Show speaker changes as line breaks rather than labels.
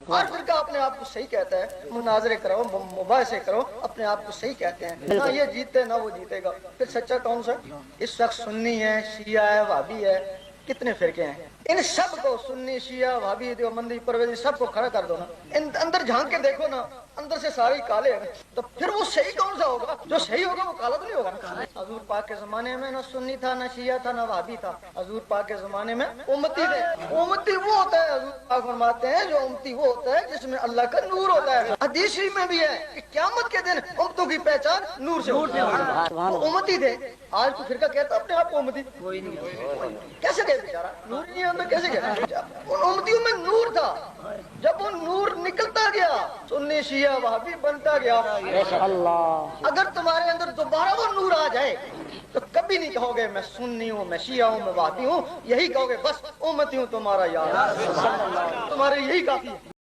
ہر فرقہ اپنے آپ کو صحیح کہتا ہے، مناظرے کرو، مباحثے کرو، اپنے آپ کو صحیح کہتے ہیں، نہ یہ جیتے نہ وہ جیتے گا، پھر سچا کون سا؟ اس وقت سنی ہے، شیعہ ہے، وہابی ہے، کتنے فرقے ہیں، ان سب کو سنی، شیعہ، وہابی، دیوبندی، پرویزی سب کو کھڑا کر دو نا، اندر جھانک کے دیکھو نا، اندر سے سارے کالے ہیں، تو پھر وہ صحیح کون سا ہوگا؟ جو صحیح ہوگا وہ کالا تو نہیں ہوگا نا۔ حضور پاک کے زمانے میں نہ سنی تھا، نہ شیعہ تھا، نہ وہابی تھا، حضور پاک کے زمانے میں امتی تھے۔ امتی وہ ہوتا ہے، حضور پاک فرماتے ہیں، جو امتی وہ ہوتا ہے جس میں اللہ کا نور ہوتا ہے۔ حدیث شریف میں بھی ہے کہ قیامت کے دن امتوں کی پہچان نور سے ہوتی ہے۔ وہ امتی تھے۔ آج تو فرقہ کہتا اپنے آپ کو امتی، کوئی نہیں، کیسے گئے بیچارہ؟ نور نہیں ہے اندر، کیسے گئے؟ ان امتیوں میں نور تھا، جب وہ نور نکلتا گیا سنی شیعہ وہابی بنتا گیا۔ اگر تمہارے اندر دوبارہ وہ نور آ جائے تو کبھی نہیں کہو گے میں سنی ہوں، میں شیعہ ہوں، میں وہابی ہوں، یہی کہو گے بس امتی ہوں تمہارا یار، تمہارے یہی کافی ہے۔